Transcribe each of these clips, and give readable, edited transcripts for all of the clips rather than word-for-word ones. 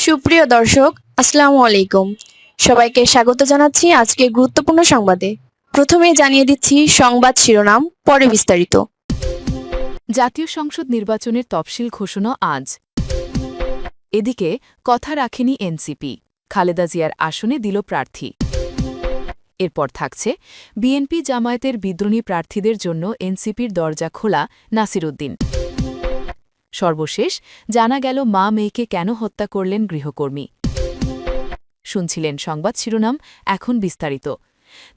সুপ্রিয় দর্শক, আসসালামু আলাইকুম। সবাইকে স্বাগত জানাচ্ছি আজকে গুরুত্বপূর্ণ সংবাদে। প্রথমেই জানিয়ে দিচ্ছি সংবাদ শিরোনাম, পরে বিস্তারিত। জাতীয় সংসদ নির্বাচনের তফসিল ঘোষণা আজ। এদিকে কথা রাখেনি এনসিপি, খালেদা জিয়ার আসনে দিল প্রার্থী। এরপর থাকছে বিএনপি জামায়াতের বিদ্রোহী প্রার্থীদের জন্য এনসিপির দরজা খোলা, নাসিরুদ্দিন। সর্বশেষ জানা গেল মা মেয়েকে কেন হত্যা করলেন গৃহকর্মী। শুনছিলেন সংবাদ শিরোনাম, এখন বিস্তারিত।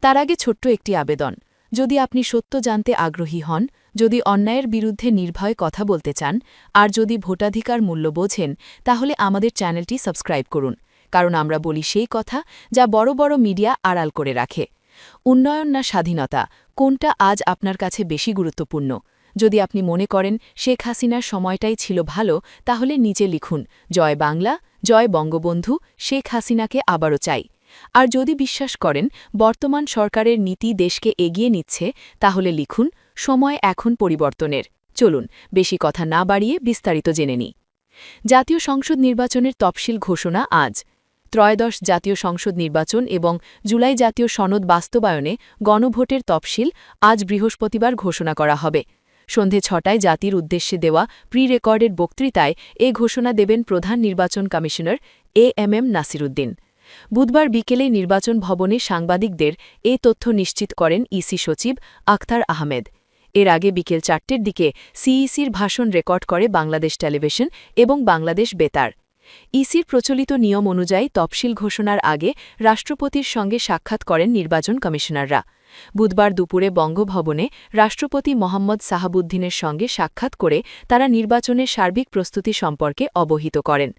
তার আগে ছোট্ট একটি আবেদন। যদি আপনি সত্য জানতে আগ্রহী হন, যদি অন্যায়ের বিরুদ্ধে নির্ভয়ে কথা বলতে চান, আর যদি ভোটাধিকার মূল্য বোঝেন, তাহলে আমাদের চ্যানেলটি সাবস্ক্রাইব করুন, কারণ আমরা বলি সেই কথা যা বড় বড় মিডিয়া আড়াল করে রাখে। উন্নয়ন না স্বাধীনতা, কোনটা আজ আপনার কাছে বেশি গুরুত্বপূর্ণ? যদি আপনি মনে করেন শেখ হাসিনার সময়টাই ছিল ভালো, তাহলে নিচে লিখুন, জয় বাংলা, জয় বঙ্গবন্ধু, শেখ হাসিনাকে আবারও চাই। আর যদি বিশ্বাস করেন বর্তমান সরকারের নীতি দেশকে এগিয়ে নিচ্ছে, তাহলে লিখুন, সময় এখন পরিবর্তনের। চলুন বেশি কথা না বাড়িয়ে বিস্তারিত জেনে নিই। জাতীয় সংসদ নির্বাচনের তফসিল ঘোষণা আজ। ত্রয়োদশ জাতীয় সংসদ নির্বাচন এবং জুলাই জাতীয় সনদ বাস্তবায়নে গণভোটের তফসিল আজ বৃহস্পতিবার ঘোষণা করা হবে। সন্ধে ৬টায় জাতির উদ্দেশ্যে দেওয়া প্রি রেকর্ডের বক্তৃতায় এ ঘোষণা দেবেন প্রধান নির্বাচন কমিশনার এএমএম নাসিরুদ্দিন। বুধবার বিকেলে নির্বাচন ভবনে সাংবাদিকদের এ তথ্য নিশ্চিত করেন ইসি সচিব আখতার আহমেদ। এর আগে বিকেল ৪টের দিকে সিইসির ভাষণ রেকর্ড করে বাংলাদেশ টেলিভিশন এবং বাংলাদেশ বেতার। ইসির প্রচলিত নিয়ম অনুযায়ী তফসিল ঘোষণার আগে রাষ্ট্রপতির সঙ্গে সাক্ষাৎ করেন নির্বাচন কমিশনাররা। বুধবার দুপুরে বঙ্গভবনে রাষ্ট্রপতি মোহাম্মদ সাহাবুদ্দিনের সঙ্গে সাক্ষাৎ করে তারা নির্বাচনের সার্বিক প্রস্তুতি সম্পর্কে অবহিত করেন।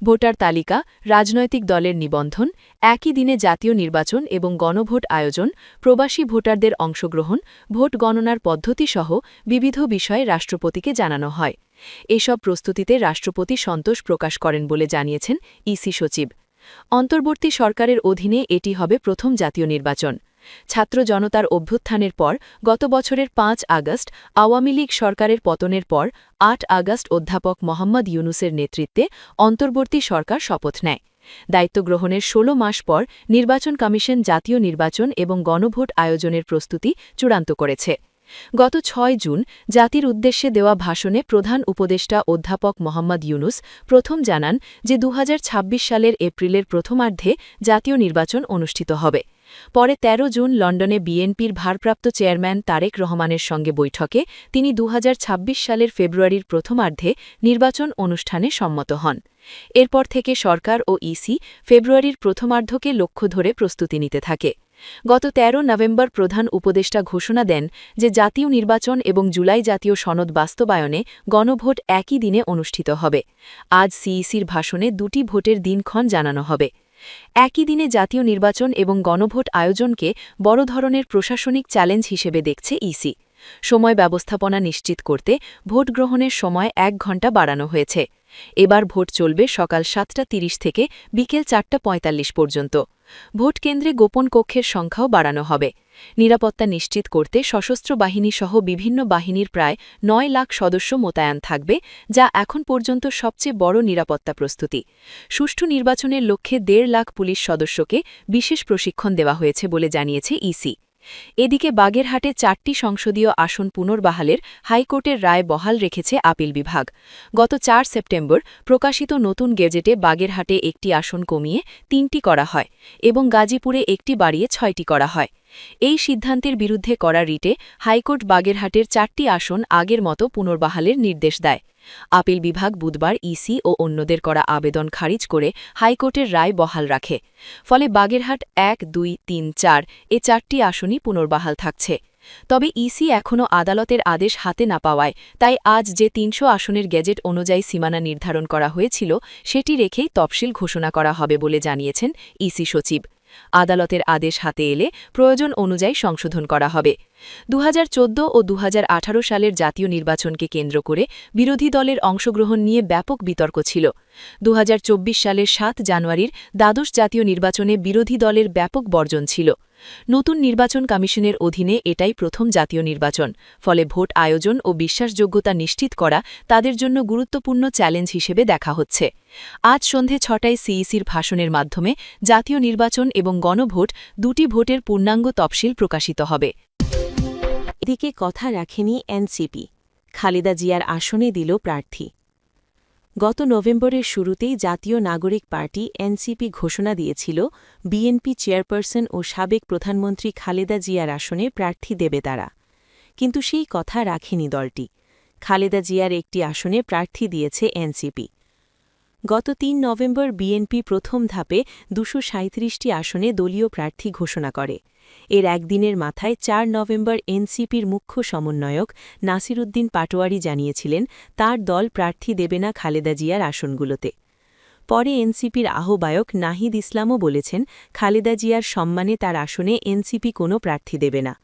ভোটার তালিকা, রাজনৈতিক দলের নিবন্ধন, একই দিনে জাতীয় নির্বাচন এবং গণভোট আয়োজন, প্রবাসী ভোটারদের অংশগ্রহণ, ভোট গণনার পদ্ধতিসহ বিবিধ বিষয়ে রাষ্ট্রপতিকে জানানো হয়। এসব প্রস্তুতিতে রাষ্ট্রপতি সন্তোষ প্রকাশ করেন বলে জানিয়েছেন ইসি সচিব। অন্তর্বর্তী সরকারের অধীনে এটি হবে প্রথম জাতীয় নির্বাচন। ছাত্র জনতার অভ্যুত্থানের পর গত বছরের ৫ আগস্ট আওয়ামী লীগ সরকারের পতনের পর ৮ আগস্ট অধ্যাপক মোহাম্মদ ইউনুসের নেতৃত্বে অন্তর্বর্তী সরকার শপথ নেয়। দায়িত্ব গ্রহণের ১৬ মাস পর নির্বাচন কমিশন জাতীয় নির্বাচন এবং গণভোট আয়োজনের প্রস্তুতি চূড়ান্ত করেছে। গত ৬ জুন জাতির উদ্দেশ্যে দেওয়া ভাষণে প্রধান উপদেষ্টা অধ্যাপক মোহাম্মদ ইউনুস প্রথম জানান যে ২০২৬ সালের এপ্রিলের প্রথমার্ধে জাতীয় নির্বাচন অনুষ্ঠিত হবে। পরে ১৩ জুন লন্ডনে বিএনপির ভারপ্রাপ্ত চেয়ারম্যান তারেক রহমানের সঙ্গে বৈঠকে তিনি ২০২৬ সালের ফেব্রুয়ারির প্রথমার্ধে নির্বাচন অনুষ্ঠানে সম্মত হন। এরপর থেকে সরকার ও ইসি ফেব্রুয়ারির প্রথমার্ধকে লক্ষ্য ধরে প্রস্তুতি নিতে থাকে। গত ১৩ নভেম্বর প্রধান উপদেষ্টা ঘোষণা দেন যে জাতীয় নির্বাচন এবং জুলাই জাতীয় সনদ বাস্তবায়নে গণভোট একই দিনে অনুষ্ঠিত হবে। আজ সিইসির ভাষণে দুটি ভোটের দিনক্ষণ জানানো হবে। একই দিনে জাতীয় নির্বাচন এবং গণভোট আয়োজনকে বড় ধরনের প্রশাসনিক চ্যালেঞ্জ হিসেবে দেখছে ইসি। সময় ব্যবস্থাপনা নিশ্চিত করতে ভোট গ্রহণের সময় ১ ঘণ্টা বাড়ানো হয়েছে। এবার ভোট চলবে সকাল ৭টা ৩০ থেকে বিকেল ৪টা ৪৫ পর্যন্ত। ভোট কেন্দ্রে গোপন কক্ষের সংখ্যাও বাড়ানো হবে। নিরাপত্তা নিশ্চিত করতে সশস্ত্র বাহিনী সহ বিভিন্ন বাহিনীর প্রায় ৯ লাখ সদস্য মোতায়েন থাকবে, যা এখন পর্যন্ত সবচেয়ে বড় নিরাপত্তা প্রস্তুতি। সুষ্ঠু নির্বাচনের লক্ষ্যে ১.৫ লাখ পুলিশ সদস্যকে বিশেষ প্রশিক্ষণ দেওয়া হয়েছে বলে জানিয়েছে ইসি। এদিকে বাগেরহাটে ৪টি সংসদীয় আসন পুনর্বহালের হাইকোর্টের রায় বহাল রেখেছে আপিল বিভাগ। গত ৪ সেপ্টেম্বর প্রকাশিত নতুন গেজেটে বাগেরহাটে একটি আসন কমিয়ে ৩টি করা হয় এবং গাজীপুরে একটি বাড়িয়ে ৬টি করা হয়। এই সিদ্ধান্তের বিরুদ্ধে করা রিটে হাইকোর্ট বাগেরহাটের ৪টি আসন আগের মতো পুনর্বহালের নির্দেশ দেয়। আপিল বিভাগ বুধবার ইসি ও অন্যদের করা আবেদন খারিজ করে হাইকোর্টের রায় বহাল রাখে। ফলে বাগেরহাট ১, ২, ৩, ৪ এ ৪টি আসনই পুনর্বহাল থাকছে। তবে ইসি এখনও আদালতের আদেশ হাতে না পাওয়ায় তাই আজ যে ৩০০ আসনের গেজেট অনুযায়ী সীমানা নির্ধারণ করা হয়েছিল সেটি রেখেই তফসিল ঘোষণা করা হবে বলে জানিয়েছেন ইসি সচিব। আদালতের আদেশ হাতে এলে প্রয়োজন অনুযায়ী সংশোধন করা হবে। ২০১৪ ও ২০১৮ সালের জাতীয় নির্বাচনকে কেন্দ্র করে বিরোধী দলের অংশগ্রহণ নিয়ে ব্যাপক বিতর্ক ছিল। ২০২৪ সালের ৭ জানুয়ারির দ্বাদশ জাতীয় নির্বাচনে বিরোধী দলের ব্যাপক বর্জন ছিল। নতুন নির্বাচন কমিশনের অধীনে এটাই প্রথম জাতীয় নির্বাচন, ফলে ভোট আয়োজন ও বিশ্বাসযোগ্যতা নিশ্চিত করা তাদের জন্য গুরুত্বপূর্ণ চ্যালেঞ্জ হিসেবে দেখা হচ্ছে। আজ সন্ধে ৬টায় সিইসির ভাষণের মাধ্যমে জাতীয় নির্বাচন এবং গণভোট দুটি ভোটের পূর্ণাঙ্গ তফসিল প্রকাশিত হবে। এদিকে কথা রাখেনি এনসিপি, খালেদা জিয়ার আসনে দিল প্রার্থী। গত নভেম্বরের শুরুতেই জাতীয় নাগরিক পার্টি এনসিপি ঘোষণা দিয়েছিল বিএনপি চেয়ারপারসন ও সাবেক প্রধানমন্ত্রী খালেদা জিয়ার আসনে প্রার্থী দেবে তারা। কিন্তু সেই কথা রাখেনি দলটি। খালেদা জিয়ার একটি আসনে প্রার্থী দিয়েছে এনসিপি। গত ৩ নভেম্বর বিএনপি প্রথম ধাপে ২৩৭টি আসনে দলীয় প্রার্থী ঘোষণা করে। এর একদিনের মাথায় ৪ নভেম্বর এনসিপির মুখ্য সমন্বয়ক নাসিরুদ্দিন পাটোয়ারি জানিয়েছিলেন তার দল প্রার্থী দেবে না খালেদা জিয়ার আসনগুলোতে। পরে এনসিপির আহ্বায়ক নাহিদ ইসলামও বলেছেন খালেদা জিয়ার সম্মানে তার আসনে এনসিপি কোনো প্রার্থী দেবে না।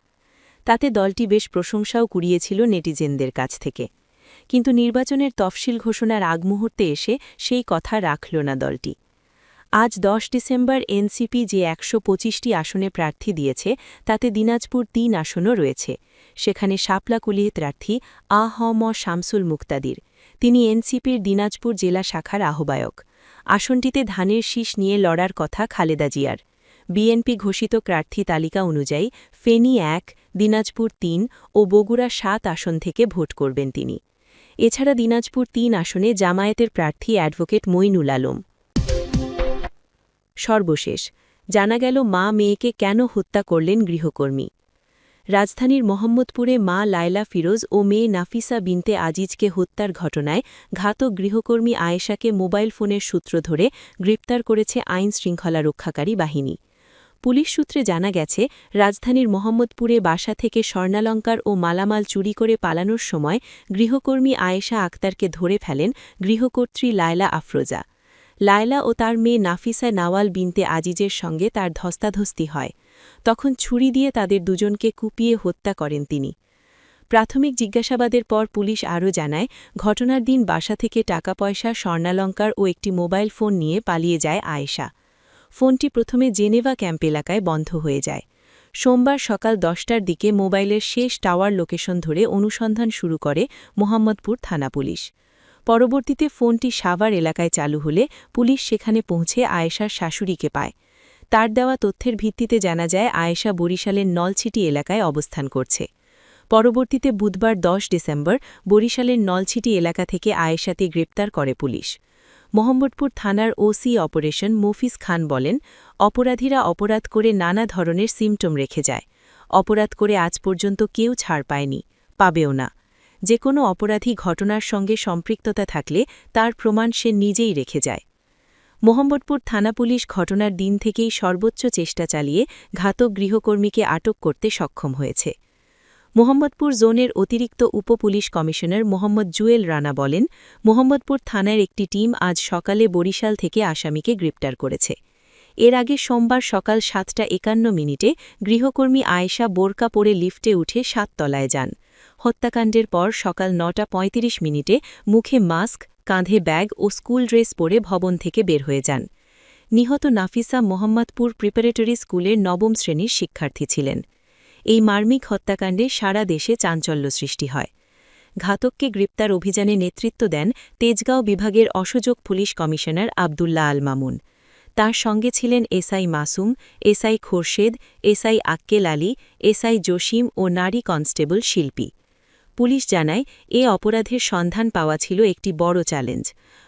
তাতে দলটি বেশ প্রশংসাও কুড়িয়েছিল নেটিজেনদের কাছ থেকে। কিন্তু নির্বাচনের তফসিল ঘোষণার আগ মুহূর্তে এসে সেই কথা রাখল না দলটি। আজ ১০ ডিসেম্বর এনসিপি যে ১২৫টি আসনে প্রার্থী দিয়েছে তাতে দিনাজপুর ৩ আসনও রয়েছে। সেখানে শাপলাকুলির প্রার্থী আ.হ.ম. শামসুল মুক্তাদির, তিনি এনসিপির দিনাজপুর জেলা শাখার আহ্বায়ক। আসনটিতে ধানের শীষ নিয়ে লড়ার কথা খালেদা জিয়ার। বিএনপি ঘোষিত প্রার্থী তালিকা অনুযায়ী ফেনী ১, দিনাজপুর ৩ ও বগুড়া ৭ আসন থেকে ভোট করবেন তিনি। এছাড়া দিনাজপুর ৩ আসনে জামায়াতের প্রার্থী অ্যাডভোকেট মইনুল আলম। সর্বশেষ জানা গেল মা মেয়েকে কেন হত্যা করলেন গৃহকর্মী। রাজধানীর মোহাম্মদপুরে মা লায়লা ফিরোজ ও মেয়ে নাফিসা বিনতে আজিজকে হত্যার ঘটনায় ঘাতক গৃহকর্মী আয়েশাকে মোবাইল ফোনের সূত্র ধরে গ্রেপ্তার করেছে আইন শৃঙ্খলা রক্ষাকারী বাহিনী। পুলিশ সূত্রে জানা গেছে রাজধানীর মোহাম্মদপুরে বাসা থেকে স্বর্ণালঙ্কার ও মালামাল চুরি করে পালানোর সময় গৃহকর্মী আয়েশা আক্তারকে ধরে ফেলেন গৃহকর্ত্রী লায়লা আফরোজা। লায়লা ও তার মেয়ে নাফিসা নাওয়াল বিনতে আজিজের সঙ্গে তার ধস্তাধস্তি হয়। তখন ছুরি দিয়ে তাদের দুজনকে কুপিয়ে হত্যা করেন তিনি। প্রাথমিক জিজ্ঞাসাবাদের পর পুলিশ আরও জানায় ঘটনার দিন বাসা থেকে টাকা পয়সা, স্বর্ণালঙ্কার ও একটি মোবাইল ফোন নিয়ে পালিয়ে যায় আয়েশা। ফোনটি প্রথমে জেনেভা ক্যাম্প এলাকায় বন্ধ হয়ে যায়। সোমবার সকাল ১০টার দিকে মোবাইলের শেষ টাওয়ার লোকেশন ধরে অনুসন্ধান শুরু করে মোহাম্মদপুর থানা পুলিশ। পরবর্তীতে ফোনটি সাভার এলাকায় চালু হলে পুলিশ সেখানে পৌঁছে আয়েশার শাশুড়িকে পায়। তার দেওয়া তথ্যের ভিত্তিতে জানা যায় আয়েশা বরিশালের নলছিটি এলাকায় অবস্থান করছে। পরবর্তীতে বুধবার ১০ ডিসেম্বর বরিশালের নলছিটি এলাকা থেকে আয়েশাকে গ্রেপ্তার করে পুলিশ। মোহাম্মদপুর থানার ওসি অপারেশন মফিজ খান বলেন, অপরাধীরা অপরাধ করে নানা ধরনের সিমটম রেখে যায়। অপরাধ করে আজ পর্যন্ত কেউ ছাড় পায়নি, পাবেও না। যে কোনো অপরাধী ঘটনার সঙ্গে সম্পৃক্ততা থাকলে তার প্রমাণ সে নিজেই রেখে যায়। মোহাম্মদপুর থানা পুলিশ ঘটনার দিন থেকেই সর্বোচ্চ চেষ্টা চালিয়ে ঘাতক গৃহকর্মীকে আটক করতে সক্ষম হয়েছে। মোহাম্মদপুর জোনের অতিরিক্ত উপপুলিশ কমিশনার মোহাম্মদ জুয়েল রানা বলেন, মোহাম্মদপুর থানার একটি টিম আজ সকালে বরিশাল থেকে আসামিকে গ্রেপ্তার করেছে। এর আগে সোমবার সকাল ৭টা৫১ গৃহকর্মী আয়েশা বোরকা পরে লিফটে উঠে ৭ তলায় যান। হত্যাকাণ্ডের পর সকাল ৯টা৩৫ মুখে মাস্ক, কাঁধে ব্যাগ ও স্কুল ড্রেস পরে ভবন থেকে বের হয়ে যান। নিহত নাফিসা মোহাম্মদপুর প্রিপারেটরি স্কুলের ৯ম শ্রেণীর শিক্ষার্থী ছিলেন। এই মার্মিক হত্যাকাণ্ডে সারা দেশে চাঞ্চল্য সৃষ্টি হয়। ঘাতককে গ্রেপ্তার অভিযানে নেতৃত্ব দেন তেজগাঁও বিভাগের অসযোগ পুলিশ কমিশনার আবদুল্লাহ আল মামুন। তার সঙ্গে ছিলেন SI Masum, SI Khorshed, SI আক্কেল আলী, এসআই জসিম ও নারী কনস্টেবল শিল্পী। পুলিশ জানায় এ অপরাধের সন্ধান পাওয়া ছিল একটি বড় চ্যালেঞ্জ।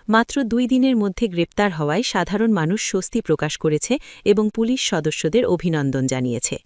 মাত্র ২ দিনের মধ্যে গ্রেপ্তার হওয়ায় সাধারণ মানুষ স্বস্তি প্রকাশ করেছে এবং পুলিশ সদস্যদের অভিনন্দন জানিয়েছে।